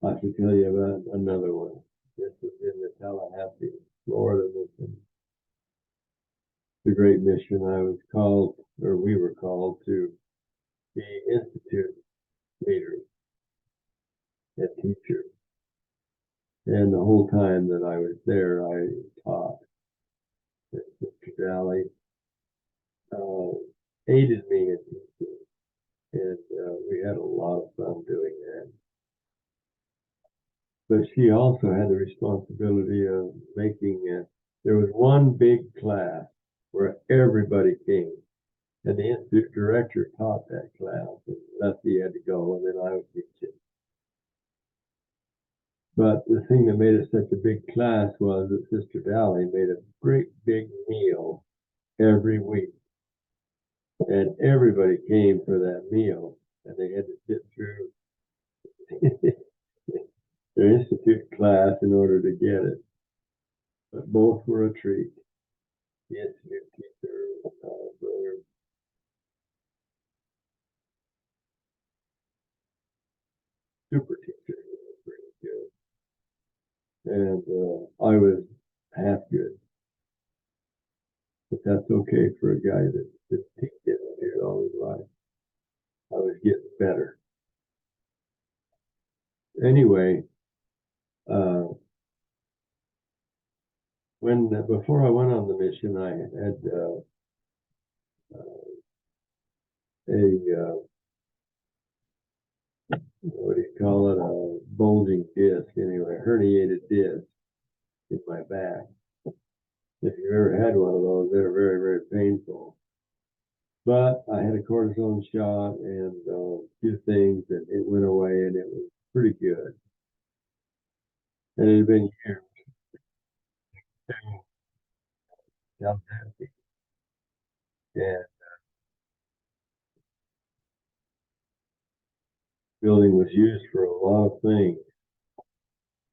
I can tell you about another one. This was in the Tallahassee, Florida mission, the Great Mission. I was called, or we were called to be institute leaders and teachers. And the whole time that I was there, I taught. Mr. Valley uh, aided me in teaching, and we had a lot of fun doing that. But she also had the responsibility of making it. There was one big class where everybody came, and the institute director taught that class, and Leslie had to go, and then I would teach it. But the thing that made it such a big class was that Sister Valley made a great big meal every week, and everybody came for that meal, and they had to sit through their institute class in order to get it. But both were a treat. The institute teacher, brother super teacher, was pretty good, and I was half good, but that's okay for a guy that's been teaching here all his life. I was getting better. Anyway, uh, when before I went on the mission, I had a what do you call it? A bulging disc, anyway, a herniated disc in my back. If you've ever had one of those, they're very, very painful. But I had a cortisone shot and a few things, and it went away, and it was pretty good. And it had been years. And building was used for a lot of things.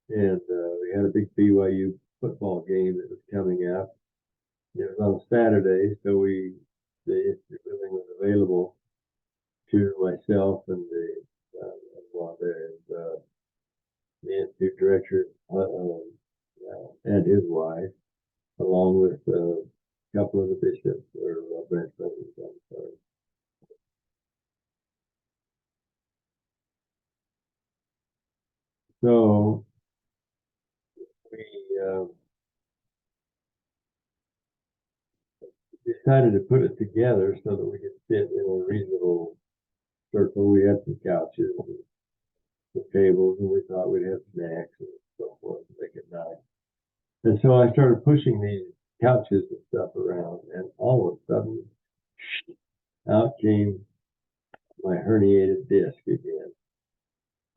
And we had a big BYU football game that was coming up. It was on a Saturday, so the building was available to myself and the institute director and his wife, along with a couple of the bishops or branch presidents. I'm sorry. So we decided to put it together so that we could sit in a reasonable circle. We had some couches and some tables, and we thought we'd have snacks and so forth to make it nice. And so I started pushing these couches and stuff around, and all of a sudden, out came my herniated disc again.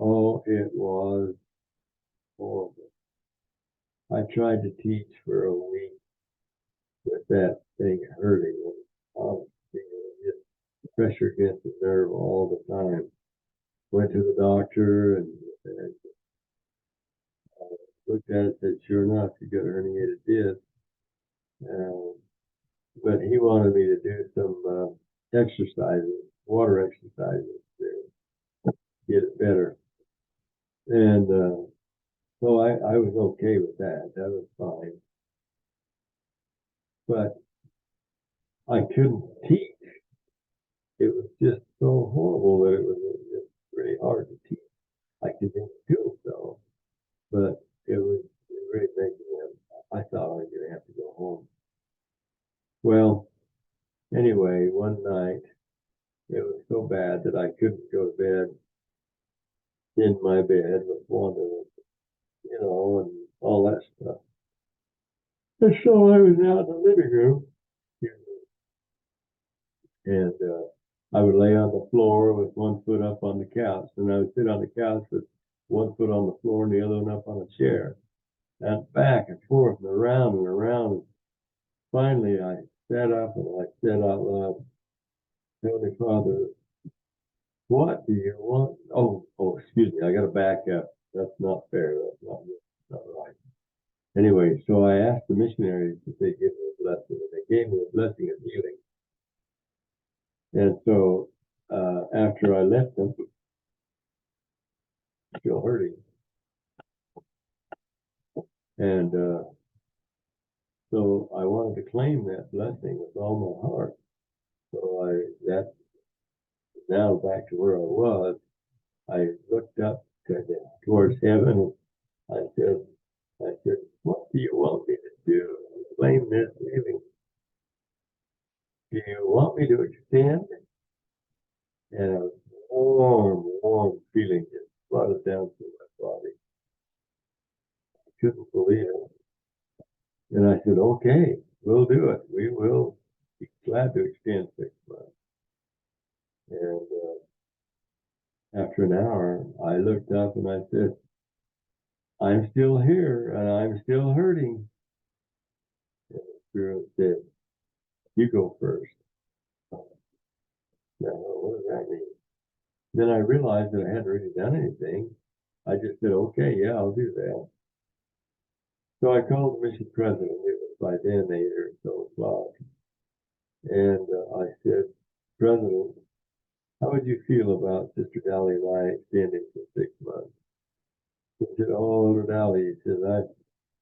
Oh, it was horrible. I tried to teach for a week with that thing hurting, and honestly, just pressure against the nerve all the time. Went to the doctor and looked at it and said, sure enough, you got a herniated disc. Uh, but he wanted me to do some exercises, water exercises to get it better. And so I was okay with that. That was fine. But I couldn't teach. It was just so horrible that it was just really hard to teach. I could do so, but it was really making them. I thought I was going to have to go home. Well, anyway, one night it was so bad that I couldn't go to bed in my bed with Wanda, and all that stuff. And so I was out in the living room, and I would lay on the floor with one foot up on the couch, and I would sit on the couch with one foot on the floor and the other one up on a chair, and back and forth and around and around. And finally, I sat up and I said out loud, Heavenly Father, what do you want? Oh, excuse me. I got to back up. That's not fair. That's not right. Anyway, so I asked the missionaries if they give me a blessing, and they gave me a blessing of healing. And so after I left them, still hurting, And so I wanted to claim that blessing with all my heart. So that's now back to where I was. I looked up towards heaven. I said, what do you want me to do? Claim this living. Do you want me to extend? And a warm feeling just flooded down through my body. I couldn't believe it. And I said, okay, we'll do it. We will be glad to extend 6 months. And after an hour, I looked up and I said, I'm still here and I'm still hurting. And the Spirit said, you go first. Now, what does that mean? Then I realized that I hadn't really done anything. I just said, okay, yeah, I'll do that. So I called the mission president. It was by then 8 or so o'clock. And I said, President, how would you feel about Sister Dally and I extending for 6 months? He said, oh, Elder Dally, he says, I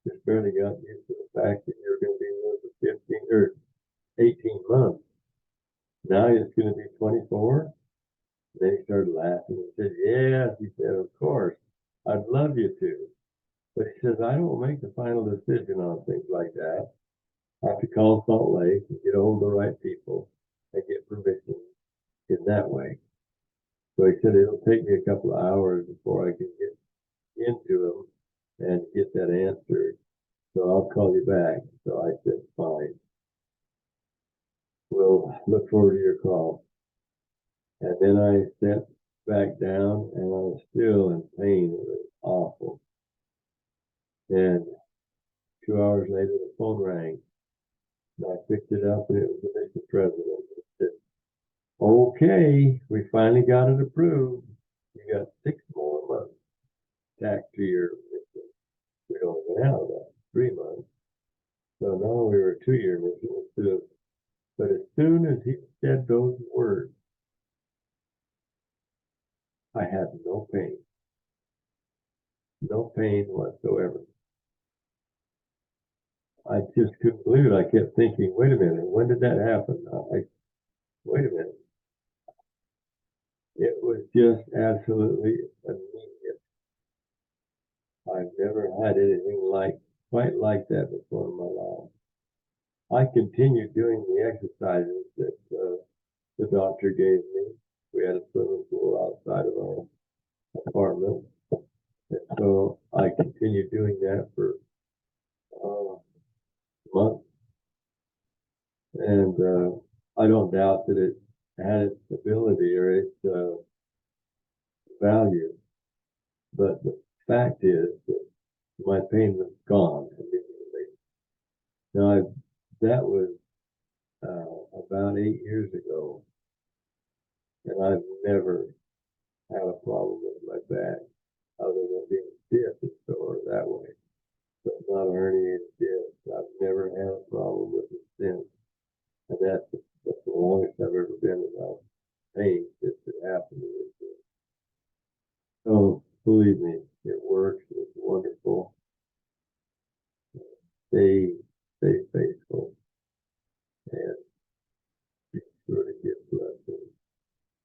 just barely got used to the fact that you're going to be with for 15 or 18 months. Now it's going to be 24. Then he started laughing and said, yes, he said, of course, I'd love you to. But he says, I don't make the final decision on things like that. I have to call Salt Lake and get hold of the right people and get permission in that way. So he said, it'll take me a couple of hours before I can get into them and get that answered. So I'll call you back. So I said, fine. We'll look forward to your call. And then I sat back down and I was still in pain. It was awful. And 2 hours later, the phone rang. And I picked it up and it was the mission president. He said, okay, we finally got it approved. You got 6 more months tacked to your mission. We only went out about 3 months. So now we were a 2-year mission instead of, but as soon as he said those words, I had no pain whatsoever. I just couldn't believe it. I kept thinking, wait a minute, when did that happen? Wait a minute. It was just absolutely immediate. I've never had anything quite like that before in my life. I continued doing the exercises that the doctor gave me. We had a swimming pool outside of our apartment. And so I continued doing that for months. And I don't doubt that it had its ability or its value. But the fact is that my pain was gone immediately. Now, that was about 8 years ago, and I've never had a problem with my back other than being stiff and sore that way. But not a herniated disc. I've never had a problem with it since. And that's the longest I've ever been without pain since it happened to me. So believe me, it works.